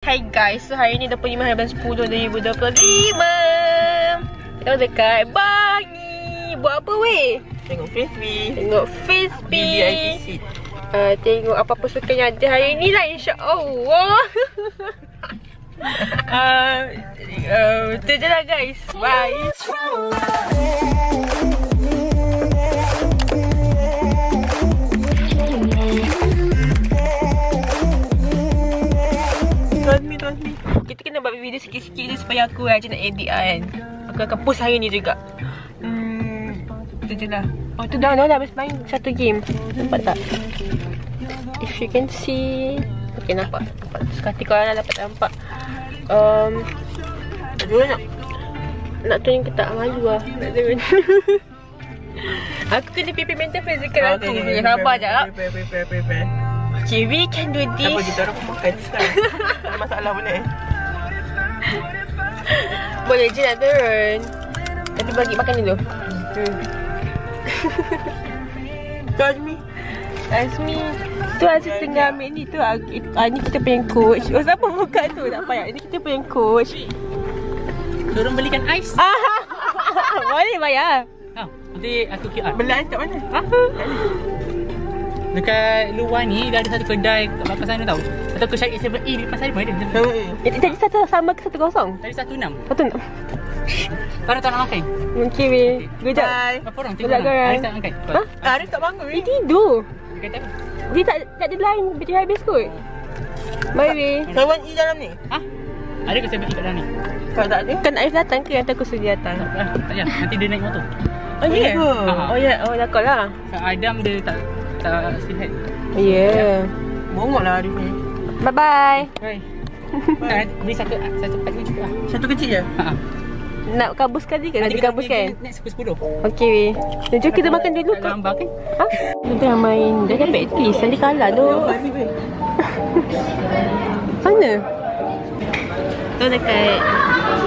Hai guys, so hari ni 25 hari bulan 10 2025. Kita dekat Bangi. Buat apa weh? Tengok frisbee. Tengok frisbee. VIP seat. Tengok apa-apa sukan yang ada hari ni lah, insya-Allah. Itu je lah guys. Bye. Trust me. Kita kena buat video sikit-sikit je supaya aku rajin nak edit kan. Aku akan post hari ni juga. Itu je lah. Oh tu dah habis main satu game. Nampak tak? If you can see. Okay, nampak. Sekali korang dah dapat nampak. Dua nak turun ke tak? Malu lah nak turun. Aku kena pipi mental physical aku. Sabar sekejap. Okay, we can do this. Apa kita orang pun makan sekarang. Tak ada masalah boleh. Boleh je nak turun. Tapi bagi makan dulu. Azmi. Tu Aziz tengah ambil ni tu. Ni kita punya coach. Oh, siapa buka tu? Tak payah. Ini kita punya coach. Turun belikan ais. Boleh bayar. Nanti aku QR. Beli ais kat mana? Dekat luar ni dah ada satu kedai kat belakang sana tau. Atau aku cari 7E di pasar pun ada. Jadi satu sama ke 10? Tadi 16. Satu nak. Korang tak nak makan? Okay weh. Kejap. Berapa orang? Budak korang. Aris tak makan? Aris tak bangun. Dia tidur. Dia kata apa? Dia tak ada line. Dia habis kot. Bye weh. 7E dalam ni? Ada ke 7E kat dalam ni? Kalau tak ada? Kan Arif datang ke? Nanti aku suruh dia datang. Tak payah. Nanti dia naik motor. Oh ya? Ha. Oh ya. Oh dah call lah. Adam dia tak sihat. Ya. Bongok lah Arif ni. Bye-bye. Bye. Beli satu pack ni cukup lah. Satu kecil je? Nak kabus sekali ke? Nanti kabus kan? Next pukul 10. Okey weh. Jom kita makan dulu Tak kot. lambat kan? Dia dah main. Dah dapat twist. Nanti kalah tu. Mana? Tu dekat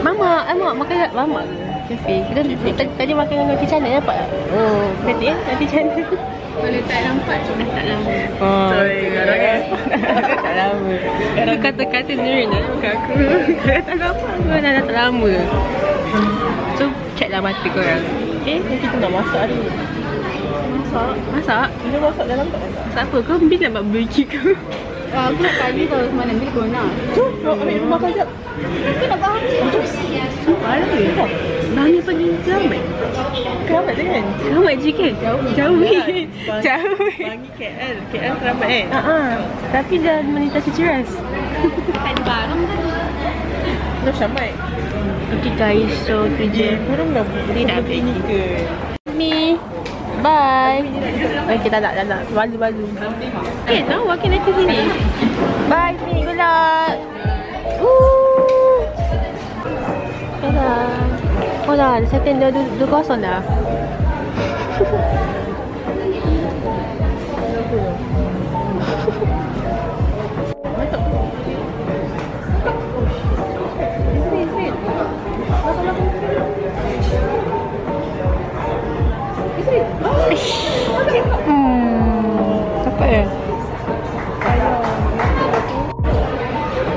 Mama. Makan kat Mama ke? Cafe. Kita tadi makan dengan Nanti Chana dapat tak? Nanti Nanti Chana. Kalau tak nampak, cuma tak lama. Tak lama. Itu kata-kata sendiri nak bukan aku. Tak apa. Kau dah tak lama. So, check lah mata korang. Okay? Kita nak masak hari ni. Masak? Kita masak dalam tak? Masak apa? Kau bila nak barbecue kau? Aku nak tadi tahu semalam bila kau nak. Jom, ambil rumah kau sekejap. Aku nak bahan ni. Malam ke? Bangi pergi Keramat? Keramat je kan? Keramat je ke? Jauh. Bangi KL. KL Keramat kan? Tapi dah melintasi Ceras. Tak ada barang kan? Dah Syamai. Okay guys, so tu je. Korang dah Dia dah habis ni ke? Me. Bye. Okay, tak nak. Balu. Tahu aku nanti sini. Bye, me. Good luck. Dah. Oh dah, setting dah 2-0 dah. Apa ya?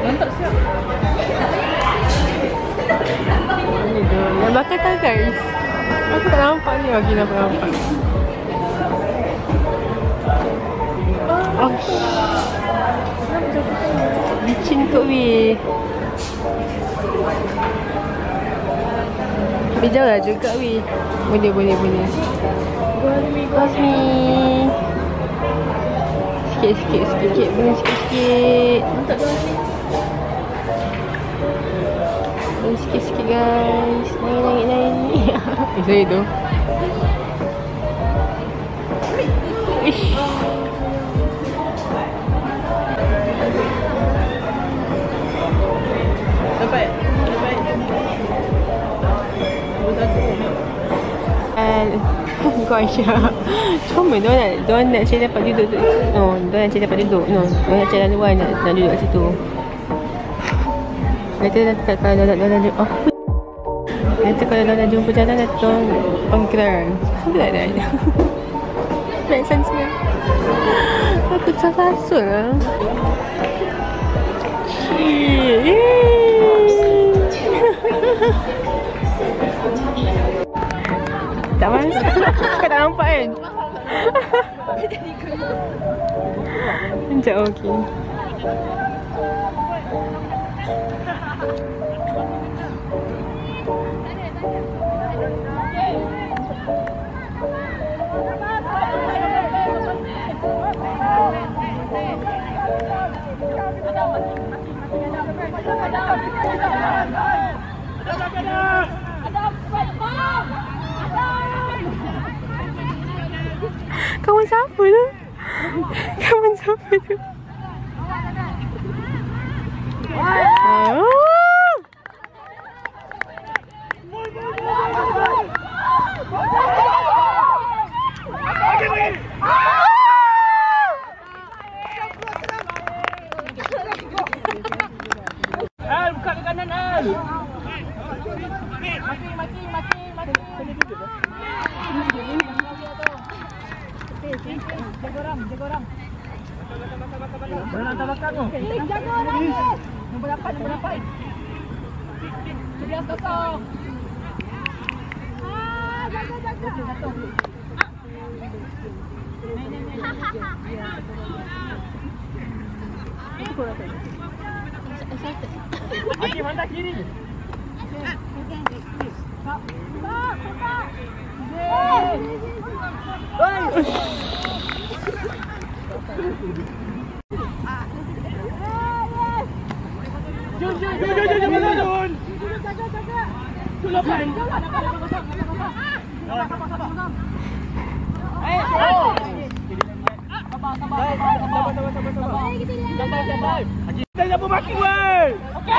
Mantap siap. Ni tu. Yang belakang tak guys. Aku tak nampak ni lagi nampak. Oh. Licin kot weh. Tapi jauh lah juga weh. Boleh. Cosmi. Sikit. Boleh sikit. Mantap tu Asmi. Boleh sikit guys. Naik. Saya tu. Ish. Dapat. Kau Aisyah. Cuma diorang nak cari dapat duduk tu. Diorang nak cari dapat duduk. Diorang nak cari luar nak duduk kat situ. Nanti kalau dah jumpa nanti kalau dah jumpa jalan nanti panggil kita. Something like that. Make sense ke? Aku tersasul lah. Tak masuk. Kau tak nampak kan? Sekejap, okey. Kawan siapa tu? Kawan siapa tu? Oh. Al, buka ke kanan Al. Maki. Jaga orang. Jangan hantar belakang tu. Jaga orang. Nombor 8. 11-0. Jaga. Maki mandar kiri. Jun. Jaga. Sabar. Kita jangan maki weh. Okey.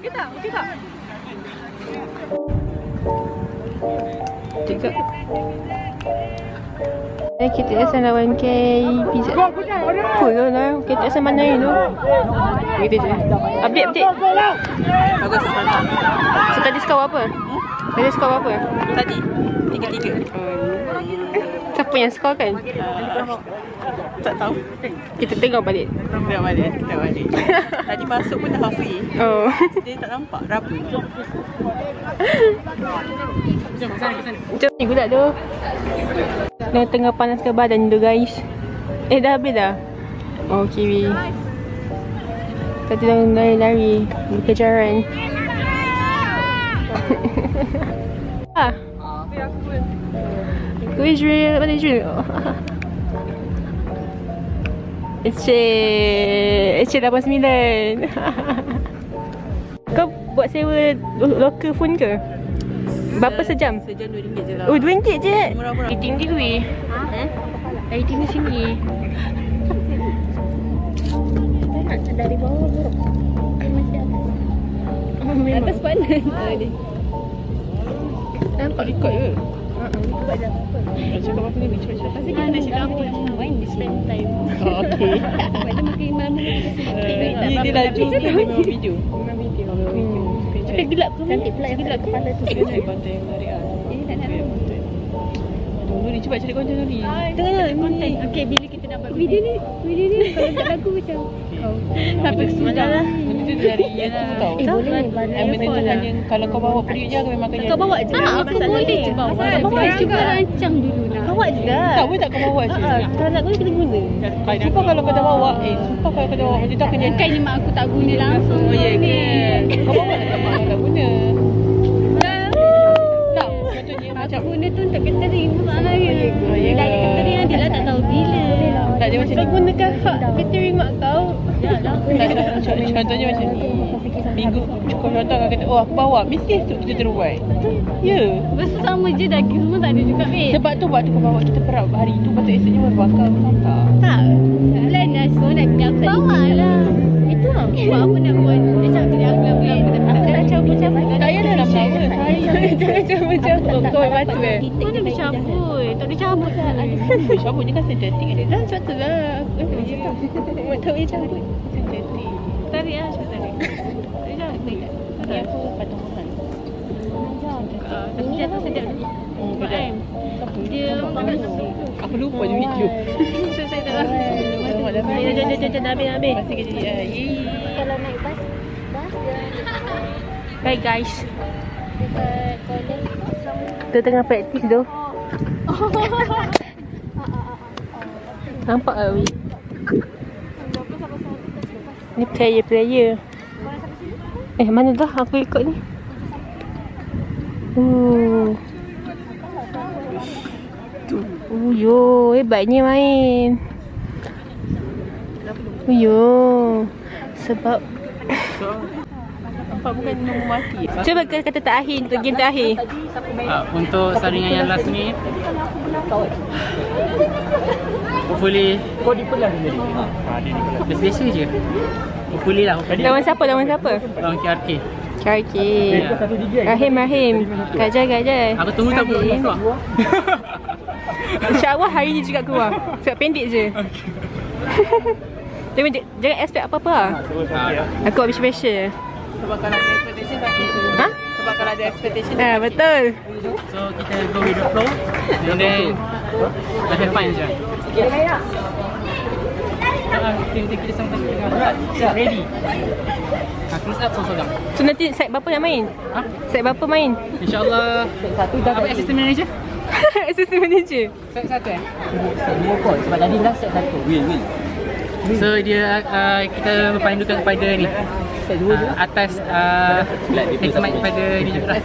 Okey tak? Tiga. Kita asal lawan KPZ. Cool lah. Kita asal mana ni tu? Gitu je. Update. Bagus sangat. So tadi skor apa? Tadi skor apa? Tadi 3-3. Siapa yang skor kan? Tak tahu. Kita tengok balik. Kita balik. Tadi masuk pun dah halfway. Oh. Dia tak nampak rapu. Macam ni pula tu. Dah tengah panaskan badan tu guys. Dah habis dah? Oh kiwi. Tadi dah lari-lari berkejaran. Aku Israel. Mana Israel? Ece 89. Kau buat sewa local phone ke? Berapa sejam? Sejam RM2 je lah. Oh, RM2 je? Murah-murah. Rating dia weh. Rating dia sini. Dari bawah buruk. Masih atas. Atas mana? Nampak record ke? Buat dah apa? Cakap apa ni? Cepat-cepat. Pasal kita dah cakap apa? Wine we spend time. Oh, okay. Buat dia makin mana? Dia laju ni memang video. Tapi gelap tu. Cantik pula yang gelap kepala tu. Dia cari konten yang menarik lah. Tak nak tahu. Nuri cepat cari konten Nuri. Tengah konten. Okey, bila kita dapat video ni kalau tak lagu macam kau. Tapi sudah lah. Benda tu dari YouTube tau. Boleh. Benda tu hanya kalau kau bawa periuk je memang kena. Kau bawa je. Aku boleh je bawa. Bawa cuba rancang dulu nak. Bawa je lah. Tak boleh tak kau bawa je. Kalau nak guna kita guna. Sumpah kalau kau dah bawa. Sumpah kalau kau dah bawa. Dia tak akan jadi. Bukannya mak aku tak guna langsung. Oh ya ke? Kau bawa tak mak kau tak guna. Tak. Contohnya macam Guna tu untuk catering masalah dia. Daya catering dia lah tak tahu bila. tak dia macam Kau gunakan hak catering mak kau. contohnya macam ni. Minggu contoh kau kata oh aku bawa. Mesti esok kita terus buat. Ya. Lepas tu sama je daging semua tak ada juga Sebab tu waktu kau bawa kita perap hari tu patut esoknya baru bakar. Tak. tak. Lain lah semua nak dapat. Bawa lah. Itu lah. Buat apa nak buat. Macam dia aku yang boleh. Aku nak campur-campur. Tak payah dah lama. Jangan campur-campur. Kau batu eh? Mana boleh campur? Tak boleh campur tak. Cabut je kan sintetik kan. Dah sebab tu lah. Mak tak boleh campur. Sintetik. Tarik lah. Cuba tarik. Tarik tak? Dia apa patung mahal. Tapi jatuh sedap. Kan? Dia Aku lupa je video. saya tak tahu. Jangan habis. Masih kerja Kalau naik bas Baik guys, dekat Golden kita tengah praktis tu. Nampak tak Wi? Ni player. Mana dah aku ikut ni? Yo, hebatnya main. Yo, sebab Nampak bukan nombor mati. cuba kata terakhir untuk game terakhir. Untuk saringan yang last ni, hopefully biasa je. Hopefully lah. Lawan siapa? Lawan KRK. Kaki. Rahim. Gajah. Aku tunggu tak belum keluar. InsyaAllah hari ni juga keluar. Sebab pendek je. Jangan expect apa-apa lah. Aku habis special. Sebab kalau ada expectation tak Ha? Sebab kalau ada expectation Betul. So kita go with the flow and then let's have fun je. Kita sama ready. Close up seorang. So nanti set berapa yang main? Ha? Set berapa main? InsyaAllah. Apa assistant manager? Assistant manager. Set satu Sebab tadi last set 1. Win. So dia kita berpandukan kepada ni. Atas hikmat kepada ni juga lah.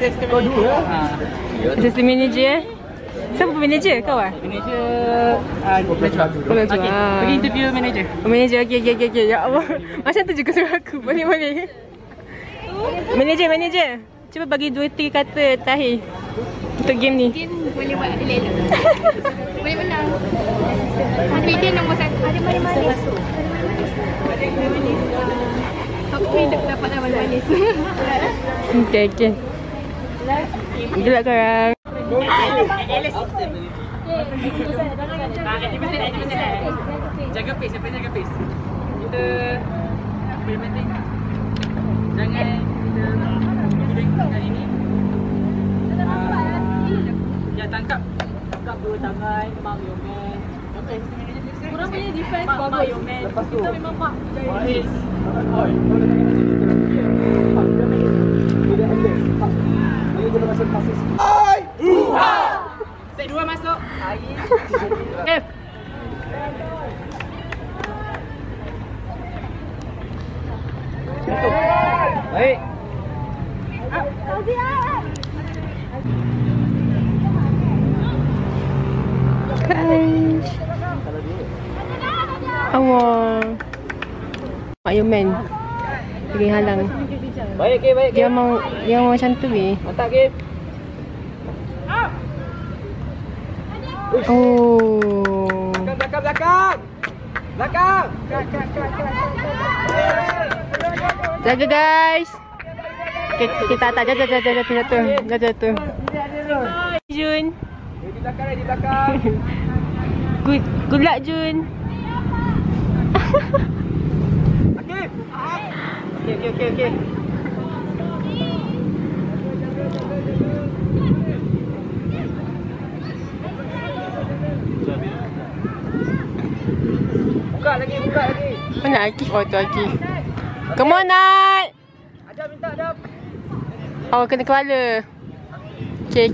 Assistant manager Siapa manager? Kau lah? Manager Najwa. Okay, pergi interview manager. Manager, okey. Ya Allah. Macam tu juga suruh aku. Boleh. Manager. Cuba bagi 2-3 kata terakhir untuk game ni. Game boleh buat ada elok. Boleh menang. Video nombor 1. Ada manis-manis. Hopefully dapat manis-manis. Okey. Good luck korang. Jaga pace, siapa jaga pace? Kita boleh maintain. Jangan kita kali ni. Ya tangkap dua tangan, mark your man. Korang punya defense bagus. Lepas tu kita memang mark guys. Set 2 masuk. F. Baik. Guys. Allah. Mak Yoman. Pergi halang. Baik. Dia mau macam tu weh. Mantap game. Oh. Belakang. Jaga guys. Kita tak jatuh. Jun. Di belakang. Good luck Jun. Okey. Buka lagi. Mana Akif? Oh tu Akif. Come on Nat. Adam minta Adam. Oh kena kepala. Okay.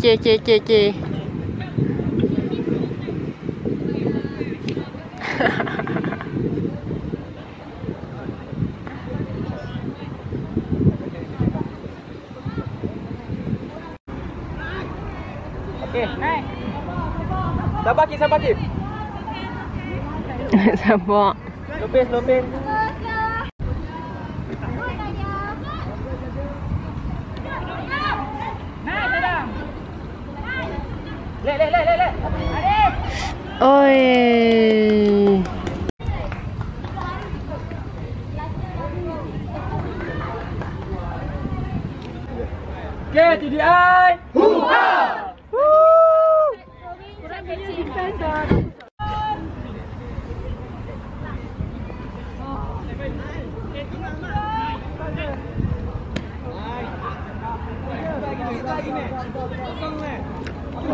Okey. Sabar Ki. Sabar. Slow pace. Lek. Oi. Okay, TDI. Kurang kecil defense.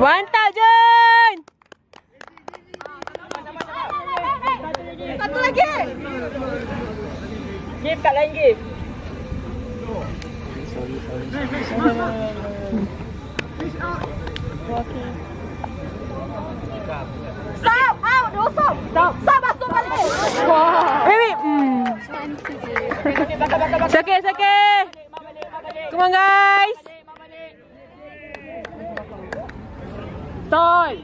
Mantap, Jun! Satu lagi. Give kat lain give. Stop. Out. Stop. Stop. Stop. Masuk balik. Wait. It's okay, it's okay. Come on, guys. Stall.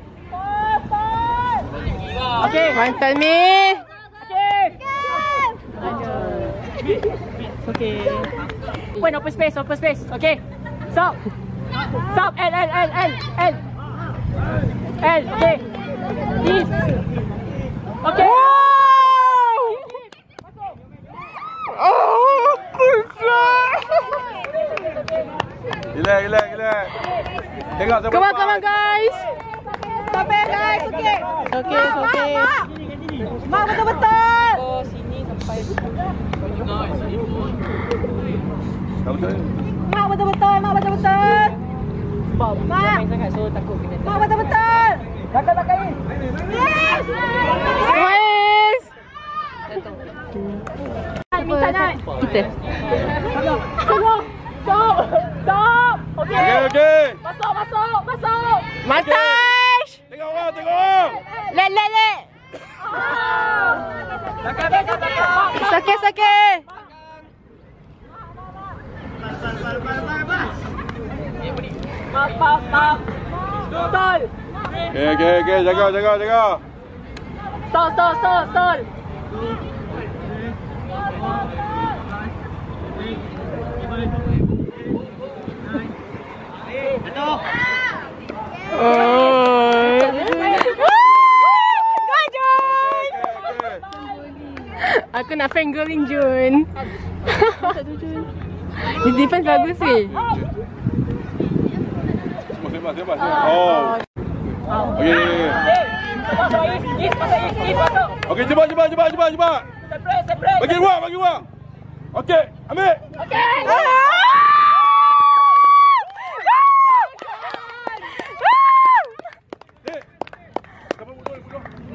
Okay. Mantap, Mi. Okay. Open space. Okay. Stop. Stop. L. Okay. This. Okay. Oh, besar. Relax. Tengok sampai. Come on, guys. Sampai guys. Okay. Okay. Mak betul-betul. Oh, sini sampai. Mak betul-betul. Mak. Main sangat, so takut kena. Mak betul-betul. Belakang. Yes. Guys. Minta nak. Kita. Stop. Okay. Masuk. Mantap. Tengok orang. Let. Sakit. Maaf. Stall. Okay. Jaga. Stall. Aku nak fangirling Jun. Dia defense bagus sih. Sembah. Oh. Okay. Masuk. Okay, cepat. Separate. Bagi ruang. Okay, ambil.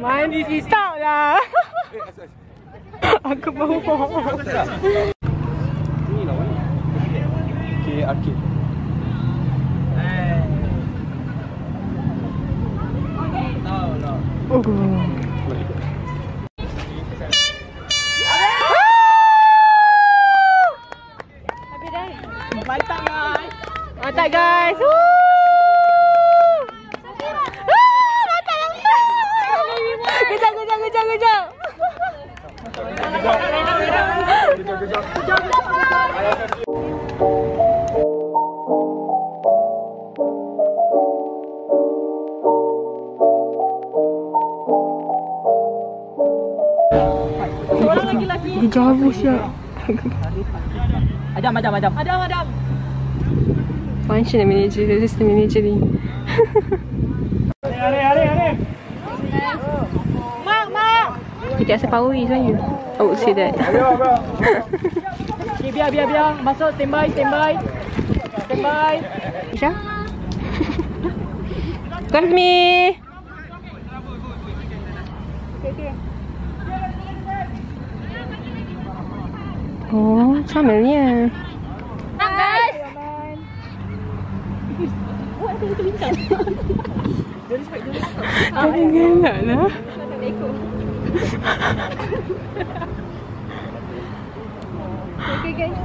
Mantap lah. Aku baru faham. Okay, arcade. Mantap guys. Kejap. Dia jauh siap. Adam. Function manager, assistant manager ni. Hari. Mak. Kita rasa power saya. I would say that. Okay, biar. Masuk, standby. Isha? Come to me. Oh, samelnya. Guys. Jangan gelak lah. Okay guys.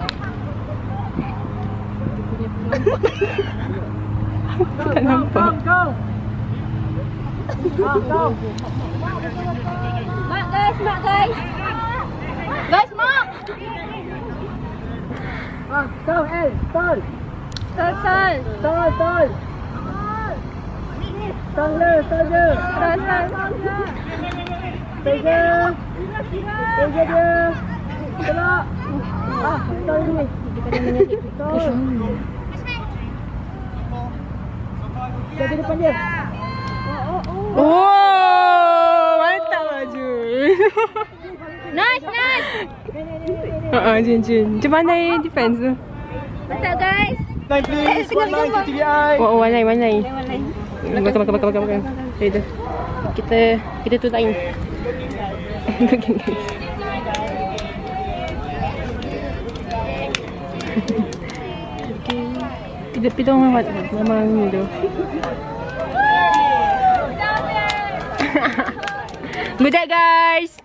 Aku tak nampak. Go. Mak guys. Guys, mak. Go, L. Stall. Stall. Stall je. Peja dia. Kelak. Stall ni. Jadi depan dia. Oh, mantap lah Jun. Nice. Jun. Macam mana defense tu? Mantap guys. Line please. One line to TDI. Oh, one line. Makan. Ready. Kita tu lain. Okay, guys. Okay. Kita memang ni tu. Good day, guys.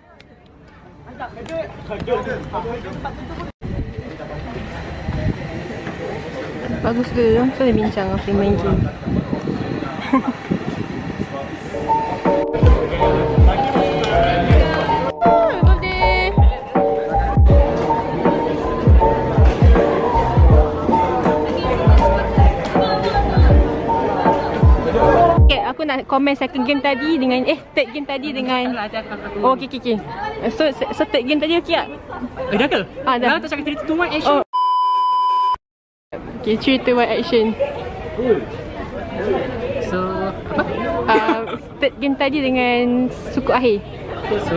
Bagus ke? Saya dah bincang apa yang main game. Aku nak komen second game tadi dengan third game tadi dengan oh okey. So third game tadi okey tak? Dah ke? Dah. Tak cakap 3, 2, 1 action. Okay, 3, 2, 1 action. So apa? Third game tadi dengan suku akhir. So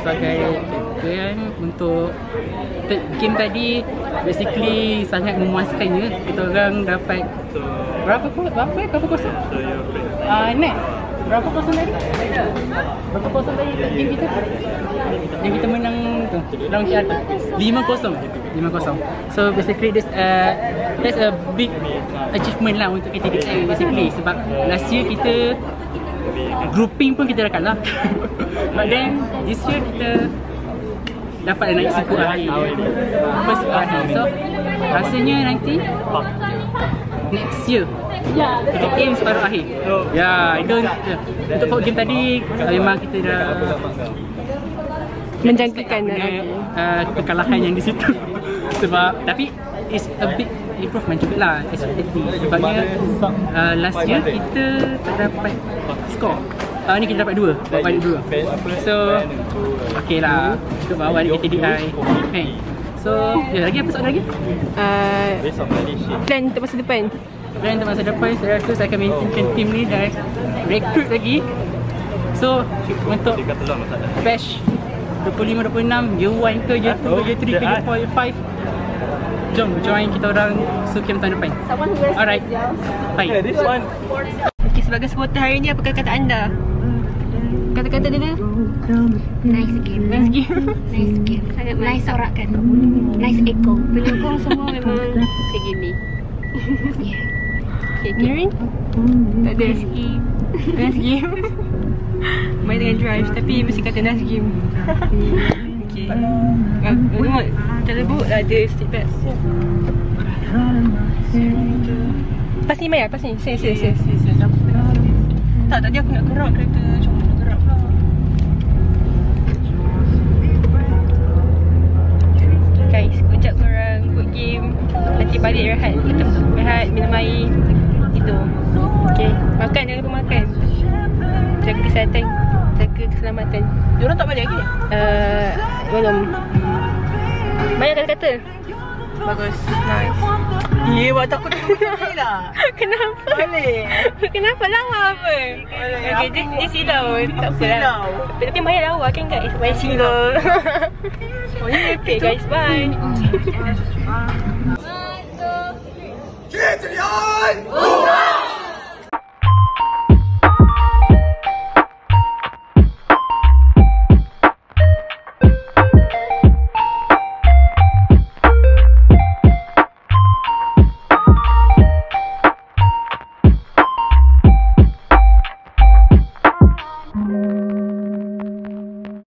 sebagai kan untuk third game tadi basically sangat memuaskannya. Kita orang dapat berapa kosong? Net berapa kosong tadi? Berapa kosong tadi third game kita? Yang kita menang tu round ke 5-0. So basically that's a big achievement lah untuk KTDI basically. Sebab last year kita grouping pun kita dah kalah. But then this year kita dapat naik suku akhir. First suku akhir. So rasanya nanti next year kita aim separuh akhir. Ya, itu untuk game tadi memang kita dah menjangkikan kekalahan yang di situ. Sebab tapi it's a big improvement jugalah sebabnya last year kita tak dapat skor. Ni kita dapat 2, balik 2. So okey lah untuk bawa di KTDI. So lagi apa soalan lagi? Plan untuk masa depan. Saya rasa saya akan maintainkan team ni dan recruit lagi. So untuk batch 25-26, year 1 ke, year 2 ke, year 3 ke, year 4, year 5, jom join kita orang Sukim tahun depan. Alright, bye. Okay, sebagai supporter hari ni, apakah kata anda? Kata-kata dia? Nice game. Sangat nice sorakan. Nice echo. Penyokong semua memang macam gini. Okay, Nirin? Tak ada. Nice game. Main dengan drive tapi mesti kata nice game. Okay. Terbuk ada stick pads. Pas ni Maya, pas ni. Sini. Tak, tadi aku nak gerak kereta. Cuma nak gerak pula. Guys, kejap korang ikut game. Nanti balik rehat, minum air, tidur. Okay, makan, jangan lupa makan. Jaga kesihatan, jaga keselamatan. Diorang tak balik lagi? Belum. Banyak kata-kata. Bagus, nice. Buat takut dia lah. Kenapa? Boleh. Kenapa lawa apa? Okay, dia silau. Tak apalah. Tapi Maya lawa kan guys? Maya silau. Okay guys, bye. Get to the eye!